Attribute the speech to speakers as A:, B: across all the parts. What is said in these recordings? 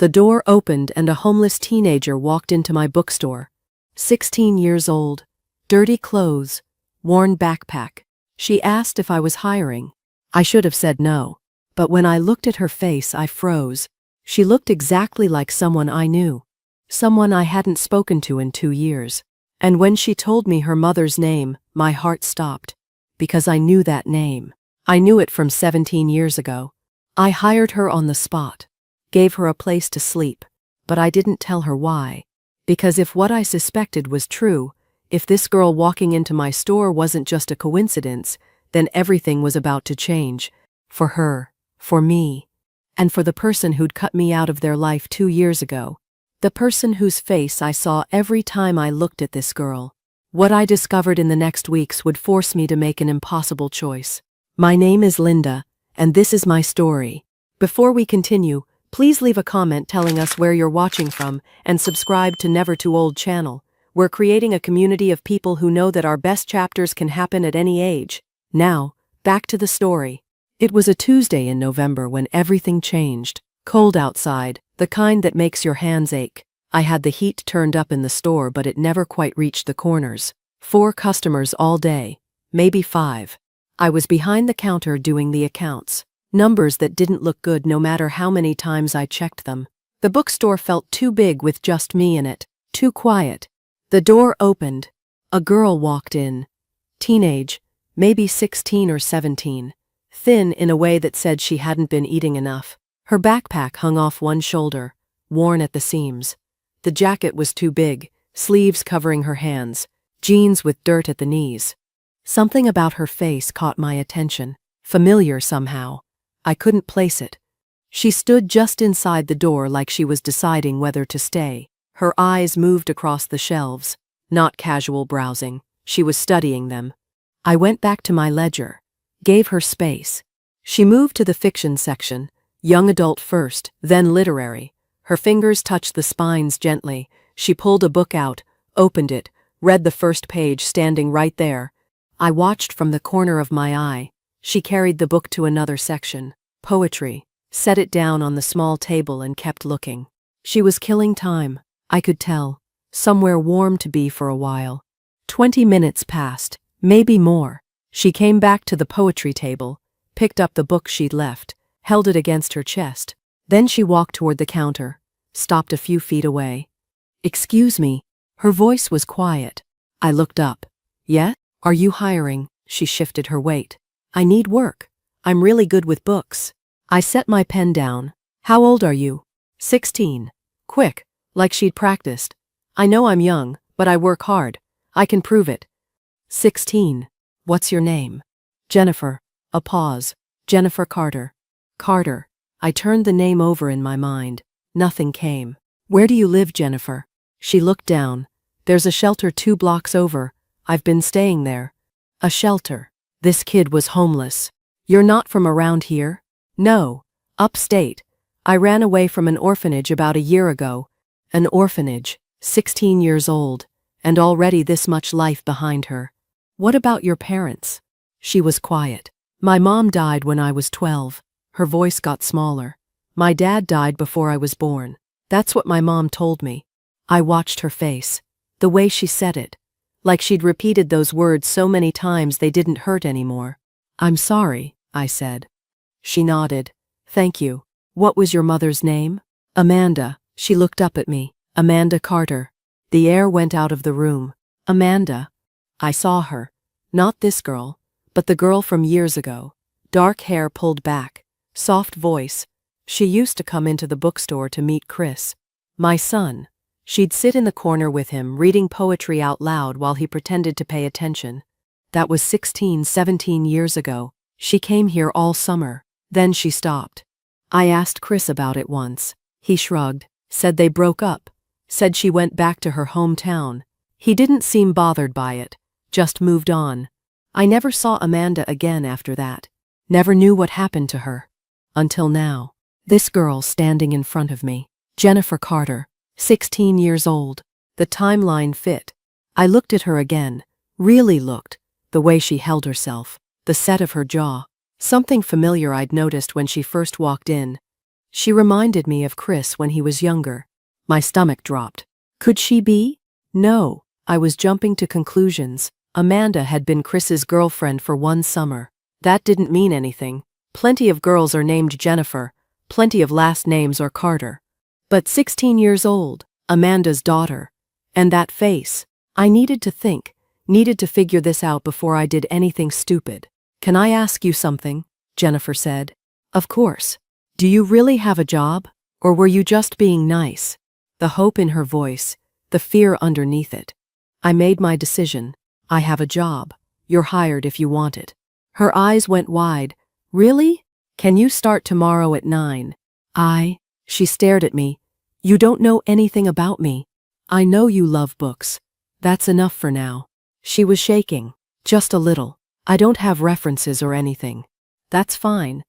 A: The door opened and a homeless teenager walked into my bookstore. 16 years old, dirty clothes, worn backpack. She asked if I was hiring. I should have said no. But when I looked at her face, I froze. She looked exactly like someone I knew. Someone I hadn't spoken to in 2 years. And when she told me her mother's name, my heart stopped. Because I knew that name. I knew it from 17 years ago. I hired her on the spot. Gave her a place to sleep. But I didn't tell her why. Because if what I suspected was true, if this girl walking into my store wasn't just a coincidence, then everything was about to change. For her, for me, and for the person who'd cut me out of their life 2 years ago. The person whose face I saw every time I looked at this girl. What I discovered in the next weeks would force me to make an impossible choice. My name is Linda, and this is my story. Before we continue, please leave a comment telling us where you're watching from and subscribe to Never Too Old channel. We're creating a community of people who know that our best chapters can happen at any age. Now, back to the story. It was a Tuesday in November when everything changed. Cold outside, the kind that makes your hands ache. I had the heat turned up in the store, but it never quite reached the corners. 4 customers all day, maybe 5. I was behind the counter doing the accounts. Numbers that didn't look good no matter how many times I checked them. The bookstore felt too big with just me in it, too quiet. The door opened. A girl walked in. Teenage, maybe 16 or 17. Thin in a way that said she hadn't been eating enough. Her backpack hung off one shoulder, worn at the seams. The jacket was too big, sleeves covering her hands, jeans with dirt at the knees. Something about her face caught my attention, familiar somehow. I couldn't place it. She stood just inside the door like she was deciding whether to stay. Her eyes moved across the shelves, not casual browsing. She was studying them. I went back to my ledger, gave her space. She moved to the fiction section, young adult first, then literary. Her fingers touched the spines gently. She pulled a book out, opened it, read the first page standing right there. I watched from the corner of my eye. She carried the book to another section, poetry, set it down on the small table and kept looking. She was killing time, I could tell, somewhere warm to be for a while. 20 minutes passed, maybe more. She came back to the poetry table, picked up the book she'd left, held it against her chest. Then she walked toward the counter, stopped a few feet away. "Excuse me." Her voice was quiet. I looked up. "Yeah? Are you hiring?" She shifted her weight. "I need work. I'm really good with books." I set my pen down. "How old are you?" 16. Quick, like she'd practiced. "I know I'm young, but I work hard. I can prove it." 16. "What's your name?" "Jennifer." A pause. "Jennifer Carter." Carter. I turned the name over in my mind. Nothing came. "Where do you live, Jennifer?" She looked down. "There's a shelter 2 blocks over. I've been staying there." A shelter. This kid was homeless. "You're not from around here?" "No. Upstate. I ran away from an orphanage about a year ago." An orphanage, 16 years old, and already this much life behind her. "What about your parents?" She was quiet. "My mom died when I was 12. Her voice got smaller. "My dad died before I was born. That's what my mom told me." I watched her face. The way she said it. Like she'd repeated those words so many times they didn't hurt anymore. "I'm sorry," I said. She nodded. "Thank you. What was your mother's name?" "Amanda." She looked up at me. "Amanda Carter." The air went out of the room. "Amanda." I saw her. Not this girl, but the girl from years ago. Dark hair pulled back. Soft voice. She used to come into the bookstore to meet Chris, my son. She'd sit in the corner with him, reading poetry out loud while he pretended to pay attention. That was 16, 17 years ago. She came here all summer. Then she stopped. I asked Chris about it once. He shrugged, said they broke up, said she went back to her hometown. He didn't seem bothered by it, just moved on. I never saw Amanda again after that. Never knew what happened to her. Until now. This girl standing in front of me. Jennifer Carter, 16 years old. The timeline fit. I looked at her again. Really looked. The way she held herself. The set of her jaw. Something familiar I'd noticed when she first walked in. She reminded me of Chris when he was younger. My stomach dropped. Could she be? No, I was jumping to conclusions. Amanda had been Chris's girlfriend for one summer. That didn't mean anything. Plenty of girls are named Jennifer. Plenty of last names are Carter. But 16 years old, Amanda's daughter. And that face. I needed to think, needed to figure this out before I did anything stupid. Can I ask you something? Jennifer said. Of course. Do you really have a job? Or were you just being nice? The hope in her voice, the fear underneath it. I made my decision. I have a job. You're hired if you want it. Her eyes went wide. Really? Can you start tomorrow at 9? She stared at me. You don't know anything about me. I know you love books. That's enough for now. She was shaking. Just a little. I don't have references or anything. That's fine.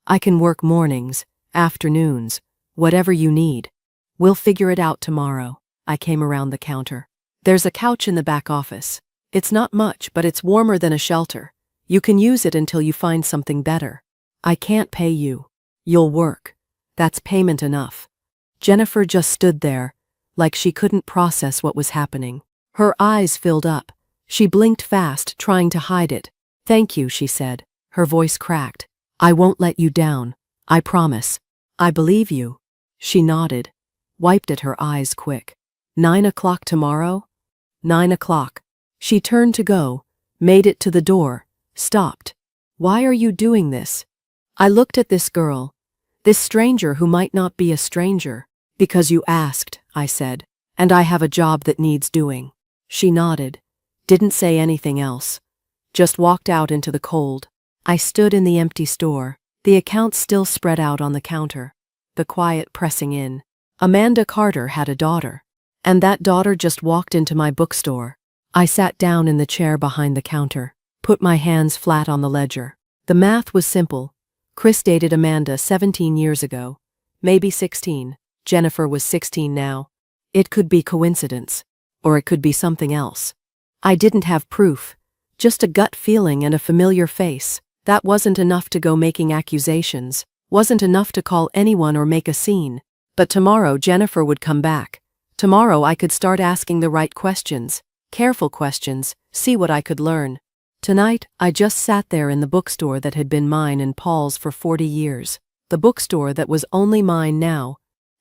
A: I can work mornings, afternoons, whatever you need. We'll figure it out tomorrow. I came around the counter. There's a couch in the back office. It's not much, but it's warmer than a shelter. You can use it until you find something better. I can't pay you. You'll work. That's payment enough. Jennifer just stood there, like she couldn't process what was happening. Her eyes filled up. She blinked fast, trying to hide it. Thank you, she said. Her voice cracked. I won't let you down. I promise. I believe you. She nodded, wiped at her eyes quick. 9 o'clock tomorrow? 9 o'clock. She turned to go, made it to the door, stopped. Why are you doing this? I looked at this girl, this stranger who might not be a stranger. Because you asked, I said, and I have a job that needs doing. She nodded, didn't say anything else, just walked out into the cold. I stood in the empty store, the accounts still spread out on the counter, the quiet pressing in. Amanda Carter had a daughter, and that daughter just walked into my bookstore. I sat down in the chair behind the counter, put my hands flat on the ledger. The math was simple. Chris dated Amanda 17 years ago, maybe 16. Jennifer was 16 now. It could be coincidence, or it could be something else. I didn't have proof, just a gut feeling and a familiar face. That wasn't enough to go making accusations, wasn't enough to call anyone or make a scene. But tomorrow Jennifer would come back. Tomorrow I could start asking the right questions, careful questions, see what I could learn. Tonight, I just sat there in the bookstore that had been mine and Paul's for 40 years, the bookstore that was only mine now,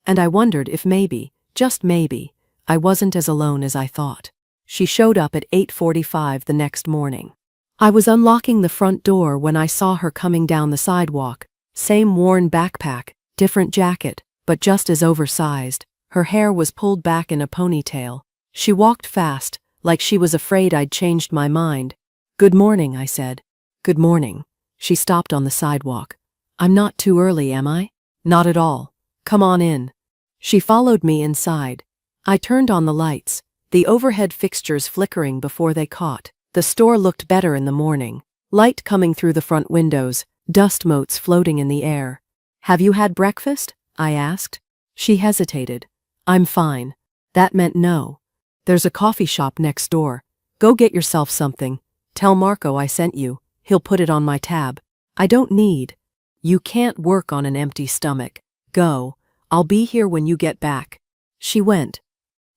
A: and I wondered if maybe, just maybe, I wasn't as alone as I thought. She showed up at 8:45 the next morning. I was unlocking the front door when I saw her coming down the sidewalk, same worn backpack, different jacket, but just as oversized. Her hair was pulled back in a ponytail. She walked fast, like she was afraid I'd changed my mind. Good morning, I said. Good morning. She stopped on the sidewalk. I'm not too early, am I? Not at all. Come on in. She followed me inside. I turned on the lights, the overhead fixtures flickering before they caught. The store looked better in the morning. Light coming through the front windows, dust motes floating in the air. Have you had breakfast? I asked. She hesitated. I'm fine. That meant no. There's a coffee shop next door. Go get yourself something. Tell Marco I sent you. He'll put it on my tab. I don't need. You can't work on an empty stomach. Go. I'll be here when you get back. She went.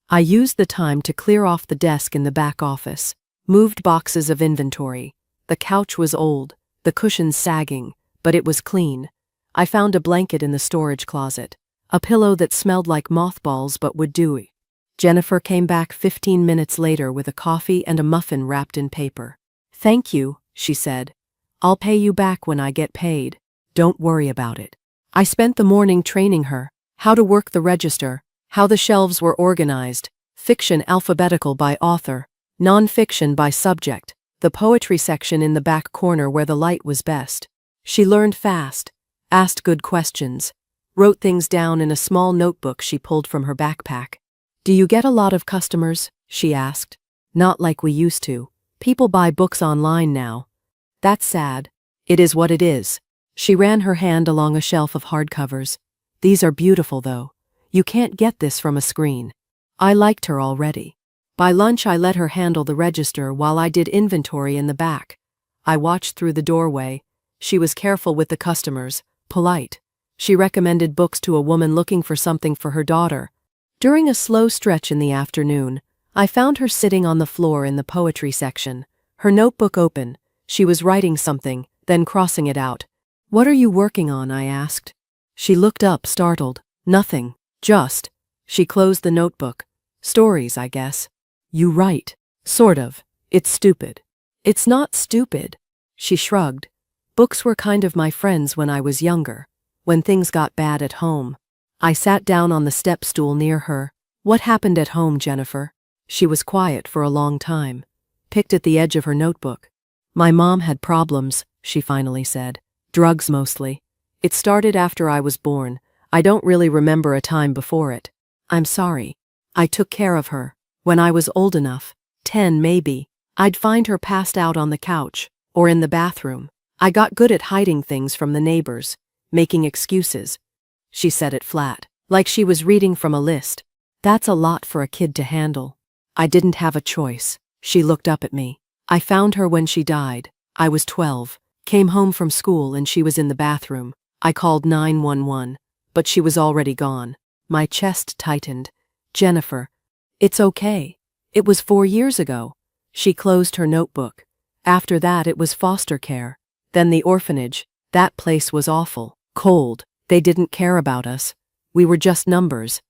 A: I used the time to clear off the desk in the back office, moved boxes of inventory. The couch was old, the cushions sagging, but it was clean. I found a blanket in the storage closet, a pillow that smelled like mothballs but would do. Jennifer came back 15 minutes later with a coffee and a muffin wrapped in paper. Thank you, she said. I'll pay you back when I get paid. Don't worry about it. I spent the morning training her, how to work the register, how the shelves were organized, fiction alphabetical by author, non-fiction by subject, the poetry section in the back corner where the light was best. She learned fast, asked good questions, wrote things down in a small notebook she pulled from her backpack. Do you get a lot of customers? She asked. Not like we used to. People buy books online now. That's sad. It is what it is. She ran her hand along a shelf of hardcovers. These are beautiful though. You can't get this from a screen. I liked her already. By lunch I let her handle the register while I did inventory in the back. I watched through the doorway. She was careful with the customers, polite. She recommended books to a woman looking for something for her daughter. During a slow stretch in the afternoon, I found her sitting on the floor in the poetry section, her notebook open. She was writing something, then crossing it out. "What are you working on?" I asked. She looked up, startled. "Nothing. Just." She closed the notebook. "Stories, I guess." "You write." "Sort of. It's stupid." "It's not stupid." She shrugged. "Books were kind of my friends when I was younger, when things got bad at home." I sat down on the step stool near her. "What happened at home, Jennifer?" She was quiet for a long time, picked at the edge of her notebook. "My mom had problems," she finally said. "Drugs mostly. It started after I was born. I don't really remember a time before it." "I'm sorry." "I took care of her. When I was old enough, 10 maybe, I'd find her passed out on the couch, or in the bathroom. I got good at hiding things from the neighbors, making excuses." She said it flat, like she was reading from a list. "That's a lot for a kid to handle." "I didn't have a choice." She looked up at me. "I found her when she died. I was 12, came home from school and she was in the bathroom. I called 911, but she was already gone." My chest tightened. "Jennifer, it's okay. It was 4 years ago." She closed her notebook. "After that it was foster care. Then the orphanage. That place was awful. Cold. They didn't care about us. We were just numbers."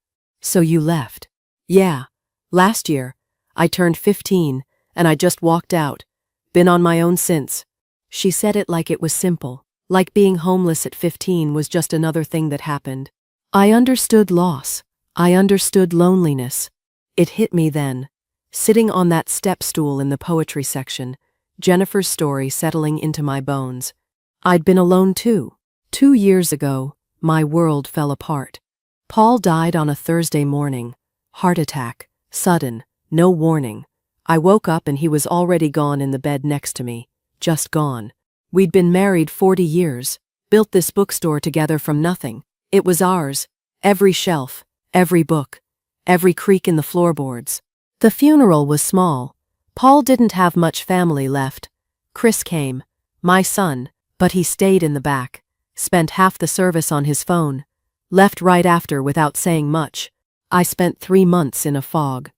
A: "So you left?" "Yeah. Last year. I turned 15, and I just walked out. Been on my own since." She said it like it was simple, like being homeless at 15 was just another thing that happened. I understood loss. I understood loneliness. It hit me then. Sitting on that step stool in the poetry section, Jennifer's story settling into my bones. I'd been alone too. 2 years ago, my world fell apart. Paul died on a Thursday morning. Heart attack. Sudden. No warning. I woke up and he was already gone in the bed next to me. Just gone. We'd been married 40 years. Built this bookstore together from nothing. It was ours. Every shelf. Every book. Every creak in the floorboards. The funeral was small. Paul didn't have much family left. Chris came. My son. But he stayed in the back. Spent half the service on his phone. Left right after without saying much. I spent 3 months in a fog.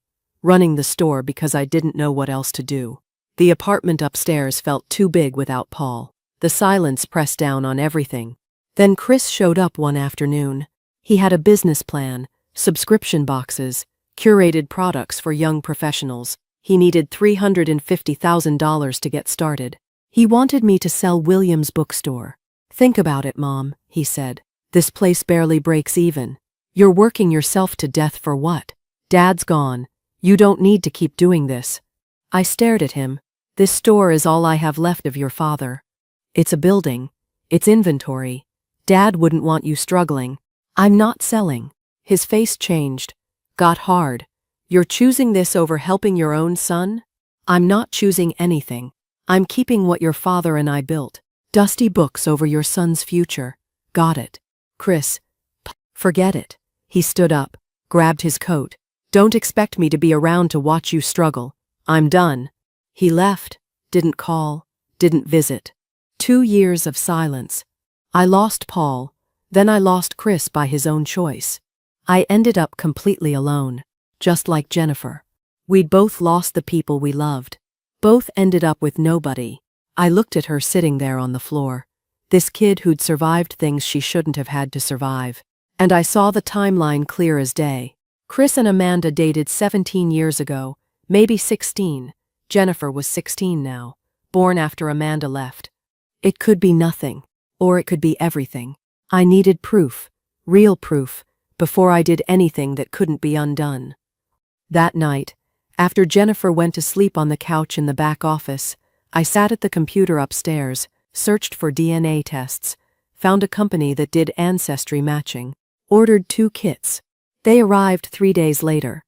A: Running the store because I didn't know what else to do. The apartment upstairs felt too big without Paul. The silence pressed down on everything. Then Chris showed up one afternoon. He had a business plan, subscription boxes, curated products for young professionals. He needed $350,000 to get started. He wanted me to sell Williams' bookstore. "Think about it, Mom," he said. "This place barely breaks even. You're working yourself to death for what? Dad's gone. You don't need to keep doing this." I stared at him. "This store is all I have left of your father. It's a building. It's inventory. Dad wouldn't want you struggling. I'm not selling." His face changed. Got hard. "You're choosing this over helping your own son?" "I'm not choosing anything. I'm keeping what your father and I built. Dusty books over your son's future." "Got it." "Chris, forget it." He stood up, grabbed his coat. "Don't expect me to be around to watch you struggle. I'm done." He left, didn't call, didn't visit. 2 years of silence. I lost Paul, then I lost Chris by his own choice. I ended up completely alone, just like Jennifer. We'd both lost the people we loved. Both ended up with nobody. I looked at her sitting there on the floor. This kid who'd survived things she shouldn't have had to survive. And I saw the timeline clear as day. Chris and Amanda dated 17 years ago, maybe 16. Jennifer was 16 now, born after Amanda left. It could be nothing, or it could be everything. I needed proof, real proof, before I did anything that couldn't be undone. That night, after Jennifer went to sleep on the couch in the back office, I sat at the computer upstairs, searched for DNA tests, found a company that did ancestry matching, ordered 2 kits. They arrived 3 days later.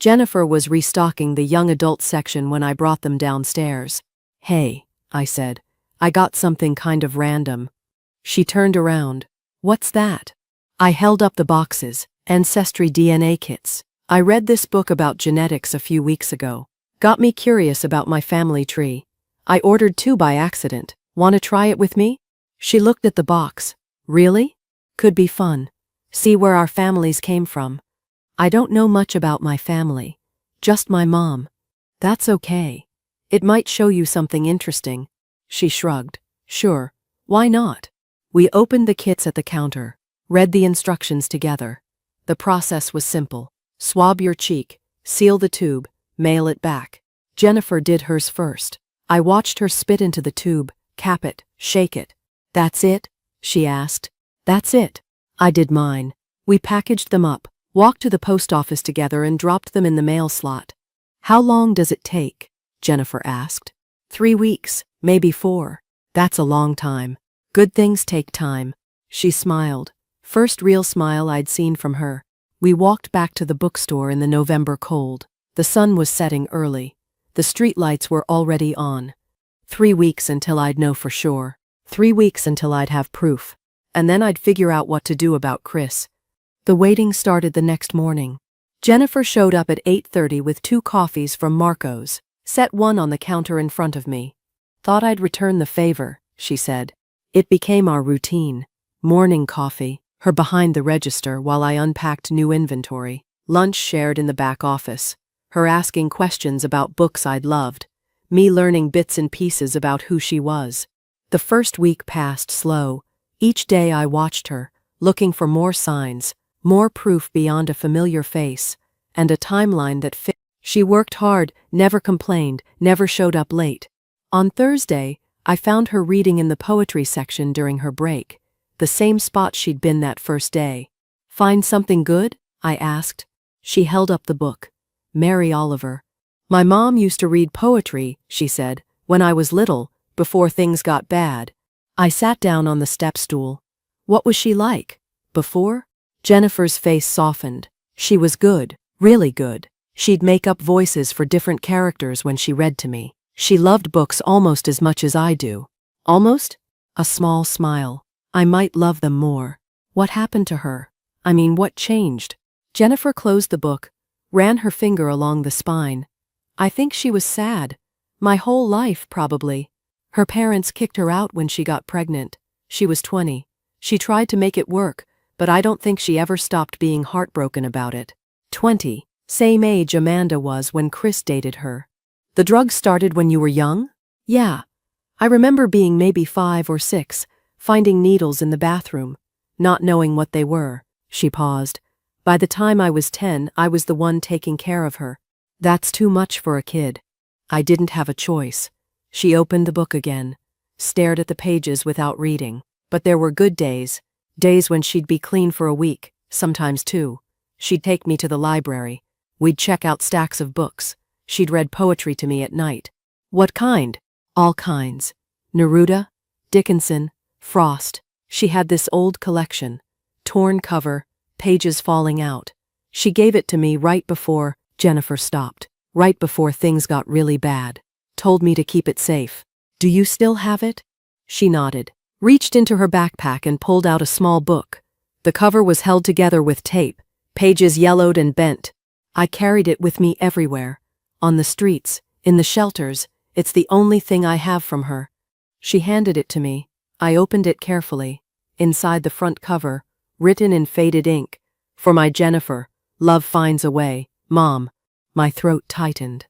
A: Jennifer was restocking the young adult section when I brought them downstairs. "Hey," I said, "I got something kind of random." She turned around. "What's that?" I held up the boxes, ancestry DNA kits. "I read this book about genetics a few weeks ago. Got me curious about my family tree. I ordered 2 by accident. Want to try it with me?" She looked at the box. "Really?" Could be fun. See where our families came from. I don't know much about my family. Just my mom. That's okay. It might show you something interesting. She shrugged. Sure. Why not? We opened the kits at the counter, read the instructions together. The process was simple. Swab your cheek, seal the tube, mail it back. Jennifer did hers first. I watched her spit into the tube, cap it, shake it. That's it? She asked. That's it. I did mine. We packaged them up, walked to the post office together and dropped them in the mail slot. How long does it take? Jennifer asked. 3 weeks, maybe 4. That's a long time. Good things take time. She smiled. First real smile I'd seen from her. We walked back to the bookstore in the November cold. The sun was setting early. The streetlights were already on. 3 weeks until I'd know for sure. 3 weeks until I'd have proof. And then I'd figure out what to do about Chris. The waiting started the next morning. Jennifer showed up at 8:30 with 2 coffees from Marco's, set one on the counter in front of me. Thought I'd return the favor, she said. It became our routine. Morning coffee, her behind the register while I unpacked new inventory. Lunch shared in the back office. Her asking questions about books I'd loved. Me learning bits and pieces about who she was. The first week passed slow. Each day I watched her, looking for more signs, more proof beyond a familiar face, and a timeline that fit. She worked hard, never complained, never showed up late. On Thursday, I found her reading in the poetry section during her break, the same spot she'd been that first day. Find something good? I asked. She held up the book. Mary Oliver. My mom used to read poetry, she said, when I was little, before things got bad. I sat down on the step stool. What was she like? Before? Jennifer's face softened. She was good, really good. She'd make up voices for different characters when she read to me. She loved books almost as much as I do. Almost? A small smile. I might love them more. What happened to her? I mean, what changed? Jennifer closed the book, ran her finger along the spine. I think she was sad. My whole life, probably. Her parents kicked her out when she got pregnant. She was 20. She tried to make it work, but I don't think she ever stopped being heartbroken about it. 20. Same age Amanda was when Chris dated her. The drugs started when you were young? Yeah. I remember being maybe 5 or 6, finding needles in the bathroom, not knowing what they were. She paused. By the time I was 10, I was the one taking care of her. That's too much for a kid. I didn't have a choice. She opened the book again, stared at the pages without reading. But there were good days, days when she'd be clean for a week, sometimes 2. She'd take me to the library. We'd check out stacks of books. She'd read poetry to me at night. What kind? All kinds. Neruda, Dickinson, Frost. She had this old collection. Torn cover, pages falling out. She gave it to me right before Jennifer stopped, right before things got really bad. Told me to keep it safe. Do you still have it? She nodded, reached into her backpack and pulled out a small book. The cover was held together with tape, pages yellowed and bent. I carried it with me everywhere. On the streets, in the shelters, it's the only thing I have from her. She handed it to me. I opened it carefully. Inside the front cover, written in faded ink, "For my Jennifer, love finds a way, Mom." My throat tightened.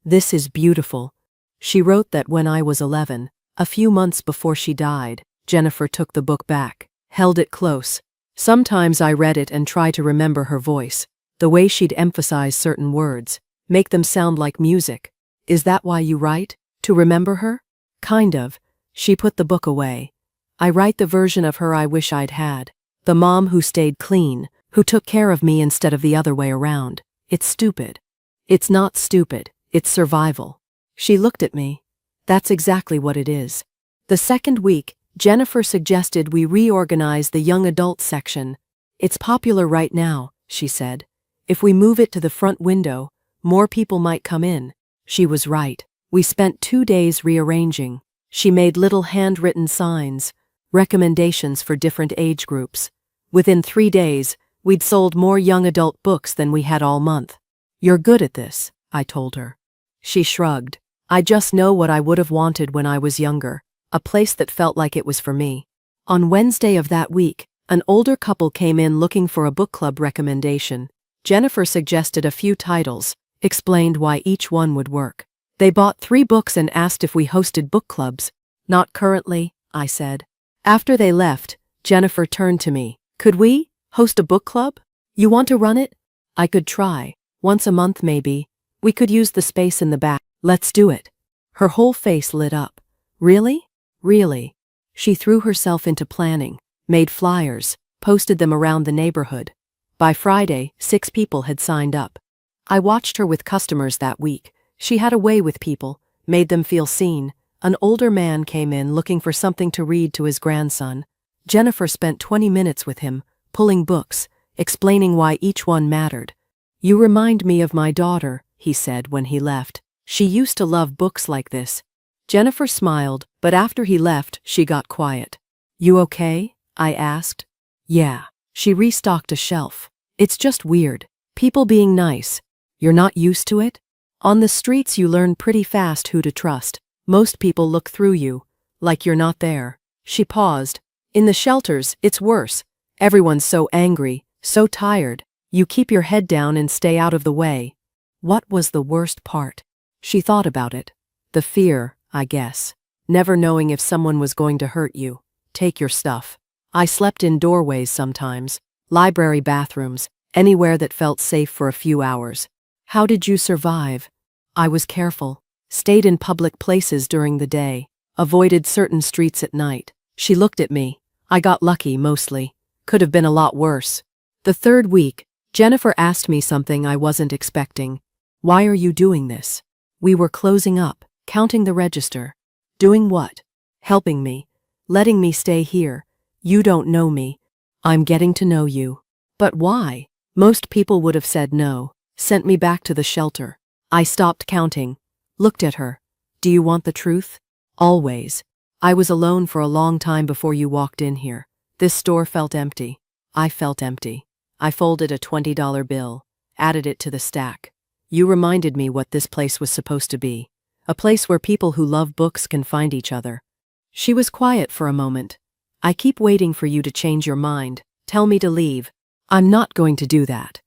A: This is beautiful. She wrote that when I was 11, a few months before she died. Jennifer took the book back, held it close. Sometimes I read it and tried to remember her voice, the way she'd emphasize certain words, make them sound like music. Is that why you write? To remember her? Kind of. She put the book away. I write the version of her I wish I'd had. The mom who stayed clean, who took care of me instead of the other way around. It's stupid. It's not stupid, it's survival. She looked at me. That's exactly what it is. The second week, Jennifer suggested we reorganize the young adult section. It's popular right now, she said. If we move it to the front window, more people might come in. She was right. We spent 2 days rearranging. She made little handwritten signs, recommendations for different age groups. Within 3 days, we'd sold more young adult books than we had all month. You're good at this, I told her. She shrugged. I just know what I would have wanted when I was younger, a place that felt like it was for me. On Wednesday of that week, An older couple came in looking for a book club recommendation. Jennifer suggested a few titles, explained why each one would work. They bought 3 books and asked if we hosted book clubs. Not currently, I said. After they left, Jennifer turned to me. Could we host a book club? You want to run it? I could try. Once a month maybe. We could use the space in the back. Let's do it. Her whole face lit up. Really? Really. She threw herself into planning, made flyers, posted them around the neighborhood. By Friday, 6 people had signed up. I watched her with customers that week. She had a way with people, made them feel seen. An older man came in looking for something to read to his grandson. Jennifer spent 20 minutes with him, pulling books, explaining why each one mattered. You remind me of my daughter, he said when he left. She used to love books like this. Jennifer smiled, but after he left, she got quiet. You okay? I asked. Yeah. She restocked a shelf. It's just weird. People being nice. You're not used to it? On the streets you learn pretty fast who to trust. Most people look through you, like you're not there. She paused. In the shelters, it's worse. Everyone's so angry, so tired. You keep your head down and stay out of the way. What was the worst part? She thought about it. The fear, I guess. Never knowing if someone was going to hurt you. Take your stuff. I slept in doorways sometimes, library bathrooms, anywhere that felt safe for a few hours. How did you survive? I was careful. Stayed in public places during the day. Avoided certain streets at night. She looked at me. I got lucky, mostly. Could have been a lot worse. The 3rd week, Jennifer asked me something I wasn't expecting. Why are you doing this? We were closing up, counting the register. Doing what? Helping me. Letting me stay here. You don't know me. I'm getting to know you. But why? Most people would have said no, sent me back to the shelter. I stopped counting. Looked at her. Do you want the truth? Always. I was alone for a long time before you walked in here. This store felt empty. I felt empty. I folded a $20 bill, added it to the stack. You reminded me what this place was supposed to be. A place where people who love books can find each other. She was quiet for a moment. I keep waiting for you to change your mind, tell me to leave. I'm not going to do that.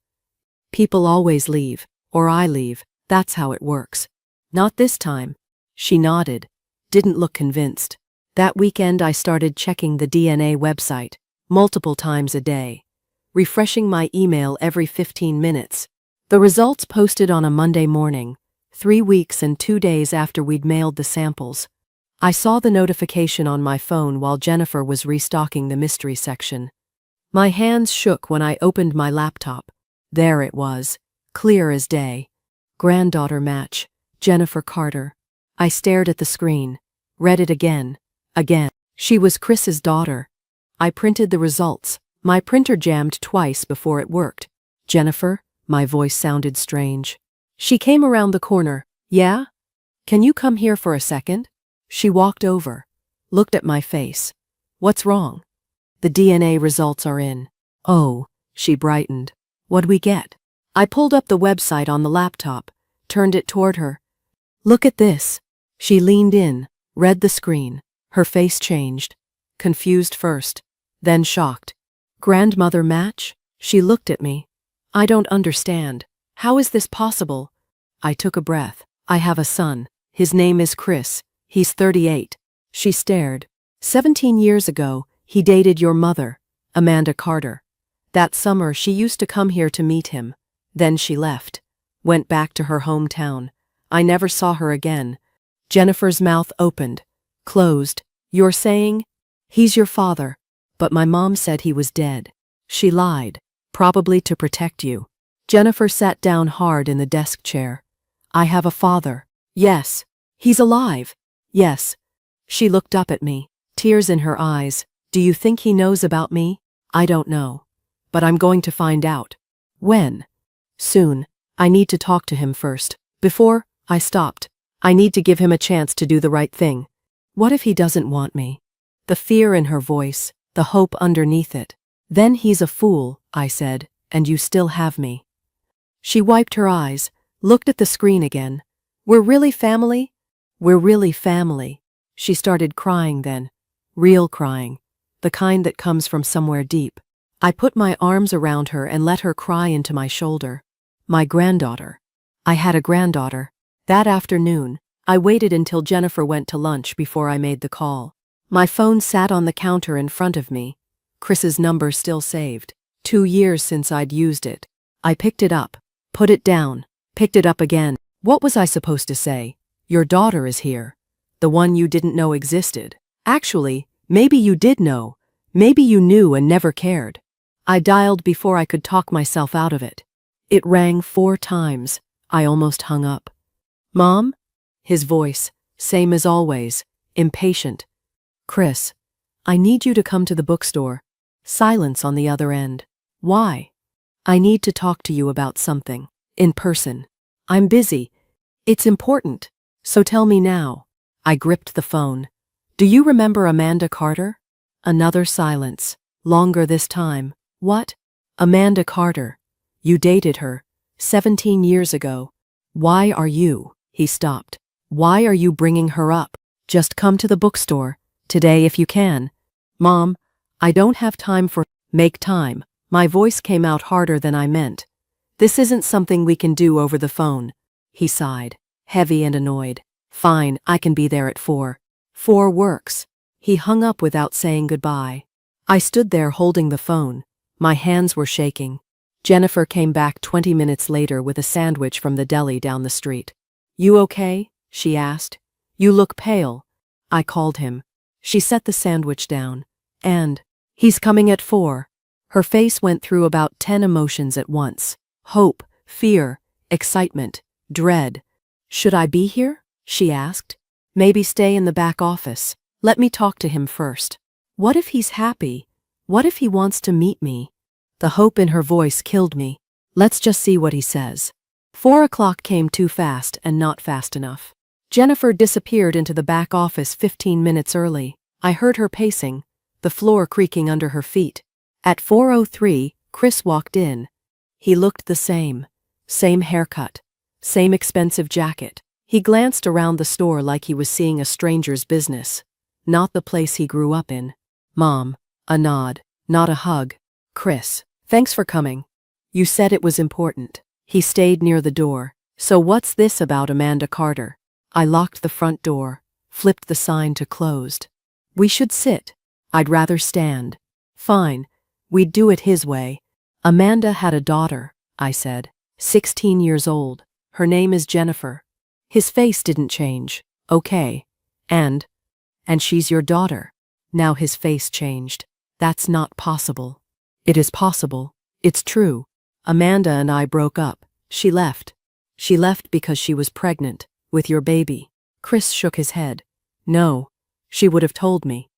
A: People always leave, or I leave, that's how it works. Not this time. She nodded, didn't look convinced. That weekend I started checking the DNA website, multiple times a day, refreshing my email every 15 minutes. The results posted on a Monday morning, 3 weeks and 2 days after we'd mailed the samples. I saw the notification on my phone while Jennifer was restocking the mystery section. My hands shook when I opened my laptop. There it was, clear as day. Granddaughter match, Jennifer Carter. I stared at the screen, read it again. She was Chris's daughter. I printed the results. My printer jammed twice before it worked. Jennifer? My voice sounded strange. She came around the corner. Yeah? Can you come here for a second? She walked over, looked at my face. What's wrong? The DNA results are in. Oh, she brightened. What'd we get? I pulled up the website on the laptop, turned it toward her. Look at this. She leaned in, read the screen. Her face changed. Confused first, then shocked. Grandmother match? She looked at me. I don't understand. How is this possible? I took a breath. I have a son. His name is Chris. He's 38. She stared. 17 years ago, he dated your mother, Amanda Carter. That summer, she used to come here to meet him. Then she left. Went back to her hometown. I never saw her again. Jennifer's mouth opened, closed. You're saying? He's your father. But my mom said he was dead. She lied, probably to protect you. Jennifer sat down hard in the desk chair. I have a father. Yes. He's alive. Yes. She looked up at me, tears in her eyes. Do you think he knows about me? I don't know. But I'm going to find out. When? Soon. I need to talk to him first. Before, I stopped. I need to give him a chance to do the right thing. What if he doesn't want me? The fear in her voice, the hope underneath it. Then he's a fool, I said, and you still have me. She wiped her eyes, looked at the screen again. We're really family? We're really family. She started crying then. Real crying. the kind that comes from somewhere deep. I put my arms around her and let her cry into my shoulder. My granddaughter. I had a granddaughter. That afternoon, I waited until Jennifer went to lunch before I made the call. My phone sat on the counter in front of me. Chris's number still saved. 2 years since I'd used it. I picked it up, put it down, picked it up again. What was I supposed to say? Your daughter is here. The one you didn't know existed. Actually, maybe you did know. Maybe you knew and never cared. I dialed before I could talk myself out of it. It rang 4 times. I almost hung up. Mom? His voice, same as always, impatient. Chris, I need you to come to the bookstore. Silence on the other end. Why? I need to talk to you about something. In person. I'm busy. It's important. So tell me now. I gripped the phone. Do you remember Amanda Carter? Another silence. Longer this time. What? Amanda Carter. You dated her. 17 years ago. Why are you? He stopped. Why are you bringing her up? Just come to the bookstore. Today if you can. Mom, I don't have time for. Make time. My voice came out harder than I meant. This isn't something we can do over the phone. He sighed, heavy and annoyed. Fine, I can be there at 4. 4 works. He hung up without saying goodbye. I stood there holding the phone. My hands were shaking. Jennifer came back 20 minutes later with a sandwich from the deli down the street. You okay? She asked. You look pale. I called him. She set the sandwich down. And, he's coming at 4. Her face went through about 10 emotions at once. Hope, fear, excitement, dread. Should I be here? She asked. Maybe stay in the back office. Let me talk to him first. What if he's happy? What if he wants to meet me? The hope in her voice killed me. Let's just see what he says. 4 o'clock came too fast and not fast enough. Jennifer disappeared into the back office 15 minutes early. I heard her pacing, the floor creaking under her feet. At 4:03, Chris walked in. He looked the same. Same haircut. Same expensive jacket. He glanced around the store like he was seeing a stranger's business. Not the place he grew up in. Mom. A nod. Not a hug. Chris. Thanks for coming. You said it was important. He stayed near the door. So what's this about Amanda Carter? I locked the front door, flipped the sign to closed. We should sit. I'd rather stand. Fine. We'd do it his way. Amanda had a daughter, I said. 16 years old. Her name is Jennifer. His face didn't change. Okay. And she's your daughter. Now his face changed. That's not possible. It is possible. It's true. Amanda and I broke up. She left. She left because she was pregnant, with your baby. Chris shook his head. No. She would have told me.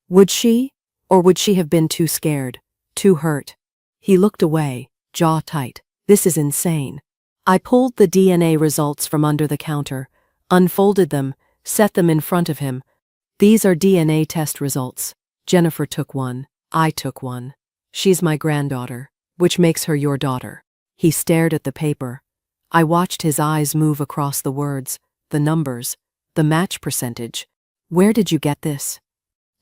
A: Would she? Or would she have been too scared? Too hurt? He looked away, jaw tight. This is insane. I pulled the DNA results from under the counter, unfolded them, set them in front of him. These are DNA test results. Jennifer took one. I took one. She's my granddaughter, which makes her your daughter. He stared at the paper. I watched his eyes move across the words, the numbers, the match percentage. Where did you get this?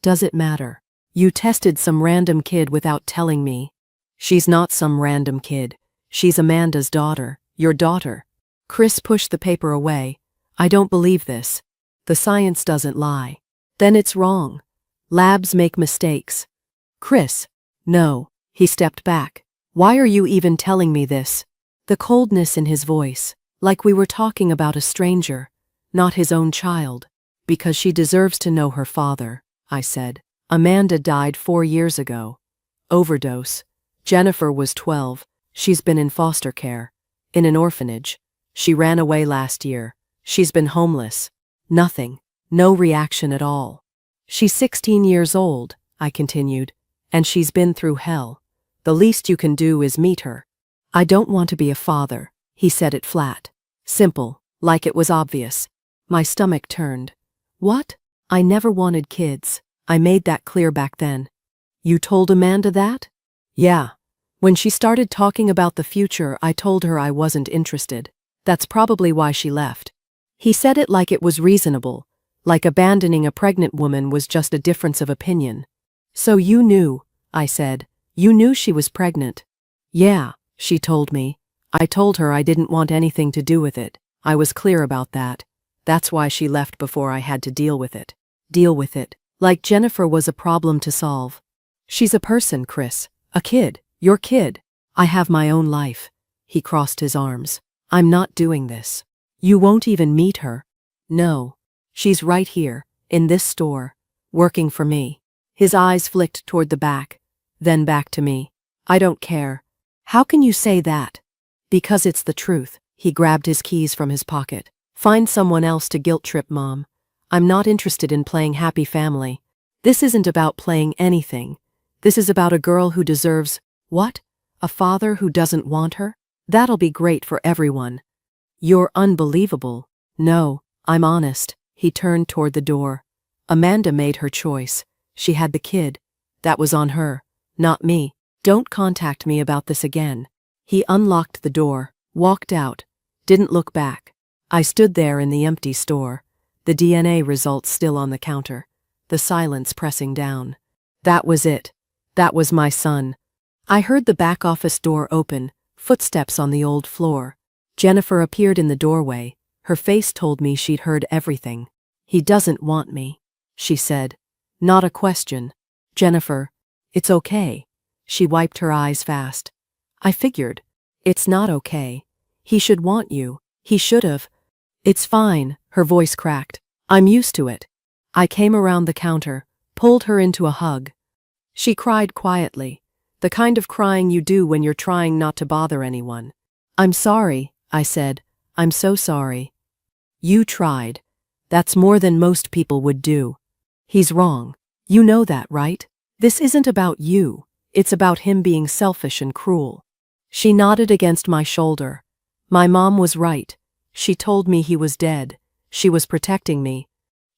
A: Does it matter? You tested some random kid without telling me. She's not some random kid. She's Amanda's daughter, your daughter. Chris pushed the paper away. I don't believe this. The science doesn't lie. Then it's wrong. Labs make mistakes. Chris. No. He stepped back. Why are you even telling me this? The coldness in his voice, like we were talking about a stranger, not his own child. Because she deserves to know her father, I said. Amanda died 4 years ago. Overdose. Jennifer was 12. She's been in foster care. In an orphanage. She ran away last year. She's been homeless. Nothing. No reaction at all. She's 16 years old, I continued, and she's been through hell. The least you can do is meet her. I don't want to be a father, he said it flat. Simple, like it was obvious. My stomach turned. What? I never wanted kids. I made that clear back then. You told Amanda that? Yeah. When she started talking about the future, I told her I wasn't interested. That's probably why she left. He said it like it was reasonable, like abandoning a pregnant woman was just a difference of opinion. So you knew, I said. You knew she was pregnant. Yeah, she told me. I told her I didn't want anything to do with it. I was clear about that. That's why she left before I had to deal with it. Deal with it. Like Jennifer was a problem to solve. She's a person, Chris. A kid. Your kid. I have my own life. He crossed his arms. I'm not doing this. You won't even meet her. No. She's right here, in this store, working for me. His eyes flicked toward the back, then back to me. I don't care. How can you say that? Because it's the truth. He grabbed his keys from his pocket. Find someone else to guilt-trip Mom. I'm not interested in playing happy family. This isn't about playing anything. This is about a girl who deserves, what? A father who doesn't want her? That'll be great for everyone. You're unbelievable. No, I'm honest. He turned toward the door. Amanda made her choice. She had the kid. That was on her, not me. Don't contact me about this again. He unlocked the door, walked out, didn't look back. I stood there in the empty store, the DNA results still on the counter, the silence pressing down. That was it. That was my son. I heard the back office door open, footsteps on the old floor. Jennifer appeared in the doorway. Her face told me she'd heard everything. He doesn't want me, she said. Not a question. Jennifer, it's okay. She wiped her eyes fast. I figured. It's not okay. He should want you. He should've. It's fine, her voice cracked. I'm used to it. I came around the counter, pulled her into a hug. She cried quietly, the kind of crying you do when you're trying not to bother anyone. I'm sorry, I said. I'm so sorry. You tried. That's more than most people would do. He's wrong. You know that, right? This isn't about you. It's about him being selfish and cruel. She nodded against my shoulder. My mom was right. She told me he was dead. She was protecting me.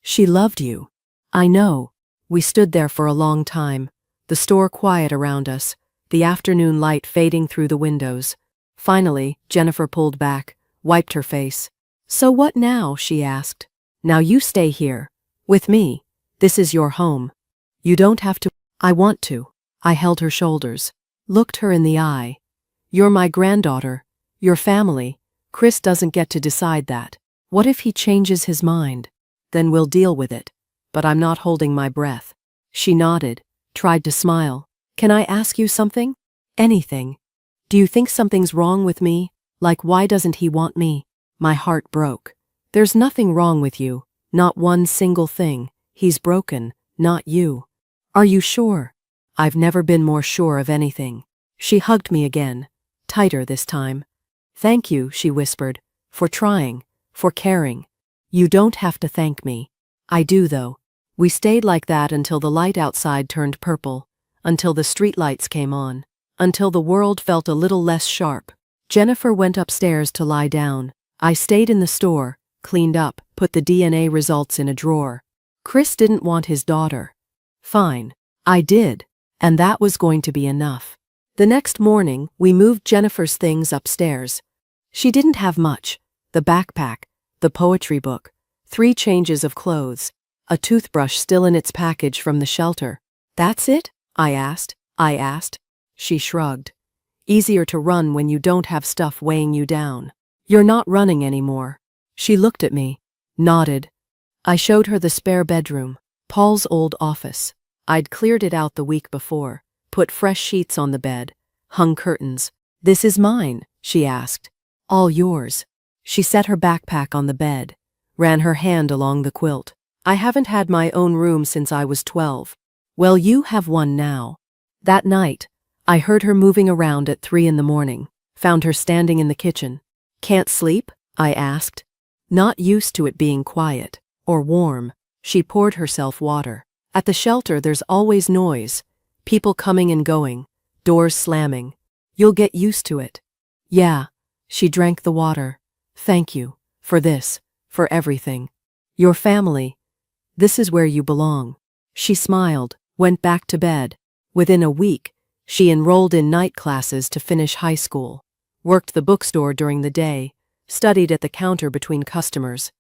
A: She loved you. I know. We stood there for a long time, the store quiet around us, the afternoon light fading through the windows. Finally, Jennifer pulled back, wiped her face. So what now? She asked. Now you stay here. With me. This is your home. You don't have to. I want to. I held her shoulders, looked her in the eye. You're my granddaughter. Your family. Chris doesn't get to decide that. What if he changes his mind? Then we'll deal with it. But I'm not holding my breath. She nodded, tried to smile. Can I ask you something? Anything. Do you think something's wrong with me? Like, why doesn't he want me? My heart broke. There's nothing wrong with you. Not one single thing. He's broken, not you. Are you sure? I've never been more sure of anything. She hugged me again, tighter this time. Thank you, she whispered, for trying, for caring. You don't have to thank me. I do, though. We stayed like that until the light outside turned purple, until the streetlights came on, until the world felt a little less sharp. Jennifer went upstairs to lie down. I stayed in the store, cleaned up, put the DNA results in a drawer. Chris didn't want his daughter. Fine. I did. And that was going to be enough. The next morning, we moved Jennifer's things upstairs. She didn't have much. The backpack, the poetry book, 3 changes of clothes, a toothbrush still in its package from the shelter. That's it? I asked. She shrugged. Easier to run when you don't have stuff weighing you down. You're not running anymore. She looked at me, nodded. I showed her the spare bedroom, Paul's old office. I'd cleared it out the week before, put fresh sheets on the bed, hung curtains. This is mine, she asked. All yours. She set her backpack on the bed, ran her hand along the quilt. I haven't had my own room since I was 12. Well, you have one now. That night, I heard her moving around at 3 in the morning, found her standing in the kitchen. Can't sleep? I asked. Not used to it being quiet, or warm. She poured herself water. At the shelter there's always noise, people coming and going, doors slamming. You'll get used to it. Yeah. She drank the water. Thank you. For this. For everything. Your family. This is where you belong. She smiled, went back to bed. Within a week, she enrolled in night classes to finish high school, worked the bookstore during the day, studied at the counter between customers.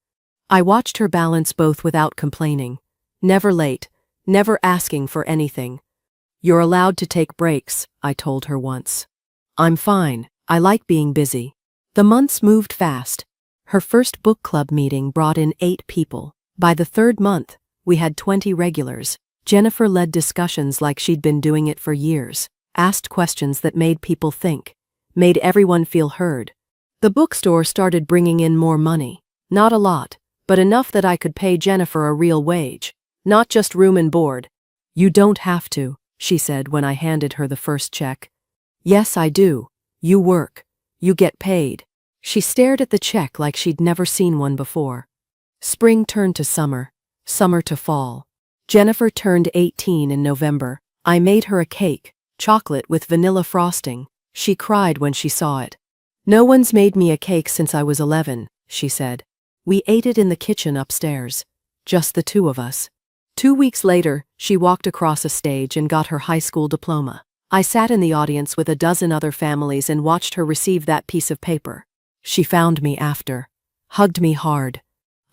A: I watched her balance both without complaining. Never late, never asking for anything. You're allowed to take breaks, I told her once. I'm fine, I like being busy. The months moved fast. Her first book club meeting brought in 8 people. By the 3rd month, we had 20 regulars. Jennifer led discussions like she'd been doing it for years, asked questions that made people think, made everyone feel heard. The bookstore started bringing in more money. Not a lot, but enough that I could pay Jennifer a real wage, not just room and board. You don't have to, she said when I handed her the first check. Yes, I do. You work. You get paid. She stared at the check like she'd never seen one before. Spring turned to summer, summer to fall. Jennifer turned 18 in November. I made her a cake, chocolate with vanilla frosting. She cried when she saw it. No one's made me a cake since I was 11, she said. We ate it in the kitchen upstairs. Just the 2 of us. 2 weeks later, she walked across a stage and got her high school diploma. I sat in the audience with a dozen other families and watched her receive that piece of paper. She found me after, hugged me hard.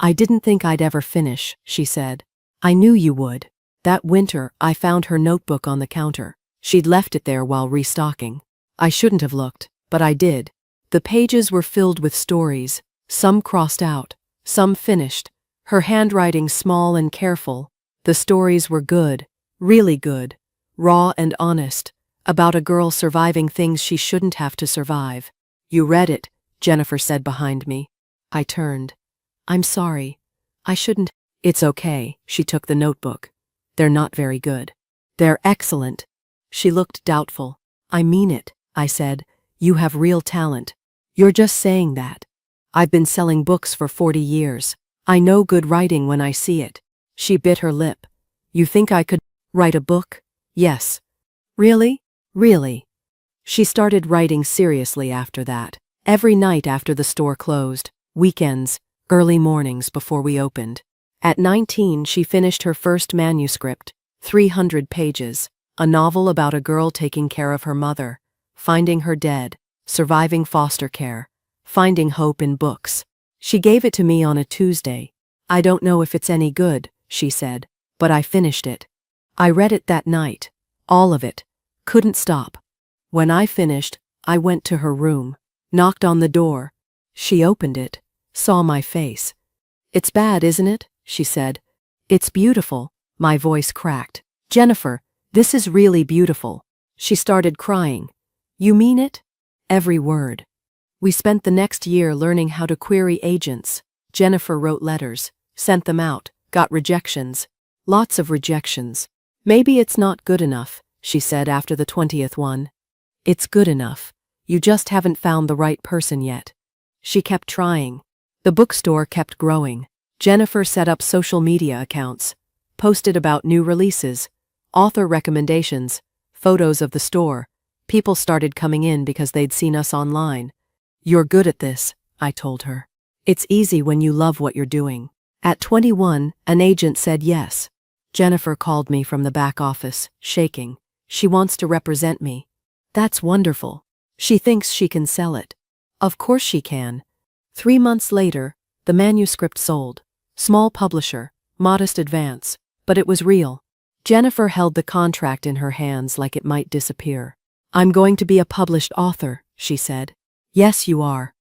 A: I didn't think I'd ever finish, she said. I knew you would. That winter, I found her notebook on the counter. She'd left it there while restocking. I shouldn't have looked, but I did. The pages were filled with stories, some crossed out, some finished, her handwriting small and careful. The stories were good, really good, raw and honest, about a girl surviving things she shouldn't have to survive. You read it, Jennifer said behind me. I turned. I'm sorry. I shouldn't. It's okay, she took the notebook. They're not very good. They're excellent. She looked doubtful. I mean it, I said. You have real talent. You're just saying that. I've been selling books for 40 years. I know good writing when I see it. She bit her lip. You think I could write a book? Yes. Really? Really. She started writing seriously after that. Every night after the store closed, weekends, early mornings before we opened. At 19, she finished her first manuscript, 300 pages, a novel about a girl taking care of her mother, finding her dead, surviving foster care, finding hope in books. She gave it to me on a Tuesday. I don't know if it's any good, she said, but I finished it. I read it that night, all of it, couldn't stop. When I finished, I went to her room, knocked on the door. She opened it, saw my face. It's bad, isn't it? She said. It's beautiful, my voice cracked. Jennifer, this is really beautiful. She started crying. You mean it? Every word. We spent the next year learning how to query agents. Jennifer wrote letters, sent them out, got rejections. Lots of rejections. Maybe it's not good enough, she said after the 20th one. It's good enough. You just haven't found the right person yet. She kept trying. The bookstore kept growing. Jennifer set up social media accounts, posted about new releases, author recommendations, photos of the store. People started coming in because they'd seen us online. You're good at this, I told her. It's easy when you love what you're doing. At 21, an agent said yes. Jennifer called me from the back office, shaking. She wants to represent me. That's wonderful. She thinks she can sell it. Of course she can. 3 months later, the manuscript sold. Small publisher, modest advance, but it was real. Jennifer held the contract in her hands like it might disappear. I'm going to be a published author, she said. Yes, you are.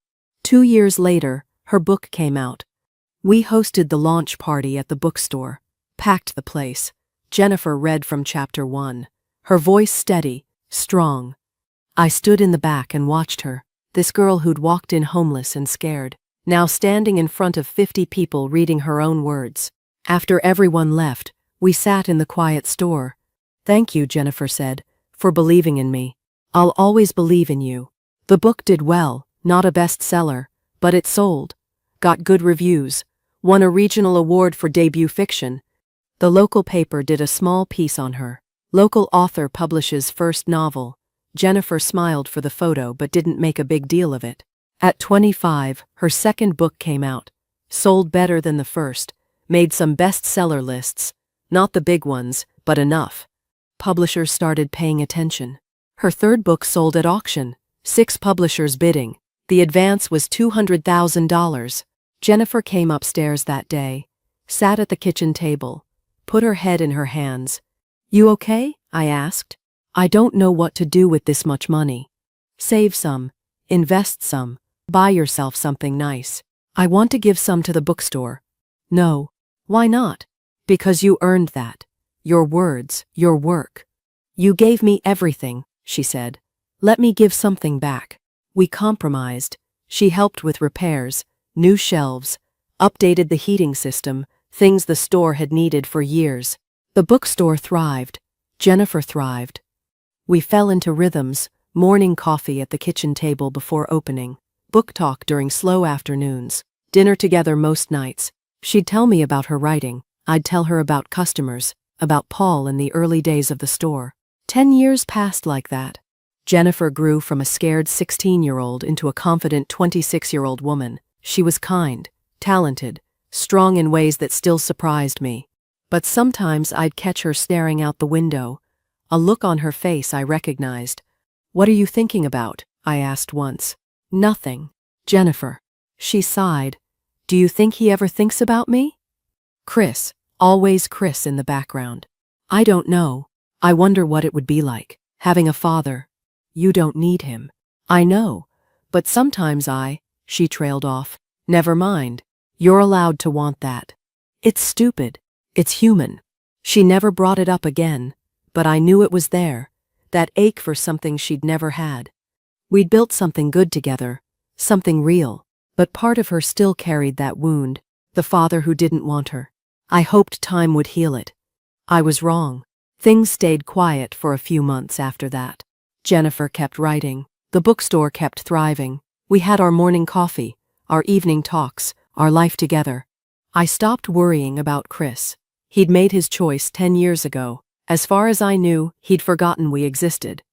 A: 2 years later, her book came out. We hosted the launch party at the bookstore, packed the place. Jennifer read from chapter 1, her voice steady, strong. I stood in the back and watched her, this girl who'd walked in homeless and scared, now standing in front of 50 people reading her own words. After everyone left, we sat in the quiet store. Thank you, Jennifer said, for believing in me. I'll always believe in you. The book did well, not a bestseller, but it sold. Got good reviews, won a regional award for debut fiction. The local paper did a small piece on her. Local author publishes first novel. Jennifer smiled for the photo but didn't make a big deal of it. At 25, her second book came out. Sold better than the first, made some bestseller lists. Not the big ones, but enough. Publishers started paying attention. Her third book sold at auction, 6 publishers bidding. The advance was $200,000. Jennifer came upstairs that day, sat at the kitchen table, put her head in her hands. You okay? I asked. I don't know what to do with this much money. Save some, invest some, buy yourself something nice. I want to give some to the bookstore. No. Why not? Because you earned that. Your words, your work. You gave me everything, she said. Let me give something back. We compromised. She helped with repairs, new shelves, updated the heating system, things the store had needed for years. The bookstore thrived. Jennifer thrived. We fell into rhythms, morning coffee at the kitchen table before opening, book talk during slow afternoons, dinner together most nights. She'd tell me about her writing. I'd tell her about customers, about Paul in the early days of the store. 10 years passed like that. Jennifer grew from a scared 16-year-old into a confident 26-year-old woman. She was kind, talented, strong in ways that still surprised me. But sometimes I'd catch her staring out the window, a look on her face I recognized. What are you thinking about? I asked once. Nothing. Jennifer. She sighed. Do you think he ever thinks about me? Chris. Always Chris in the background. I don't know. I wonder what it would be like, having a father. You don't need him. I know. But sometimes she trailed off. Never mind. You're allowed to want that. It's stupid. It's human. She never brought it up again, but I knew it was there, that ache for something she'd never had. We'd built something good together, something real, but part of her still carried that wound, the father who didn't want her. I hoped time would heal it. I was wrong. Things stayed quiet for a few months after that. Jennifer kept writing. The bookstore kept thriving. We had our morning coffee, our evening talks, our life together. I stopped worrying about Chris. He'd made his choice 10 years ago. As far as I knew, he'd forgotten we existed.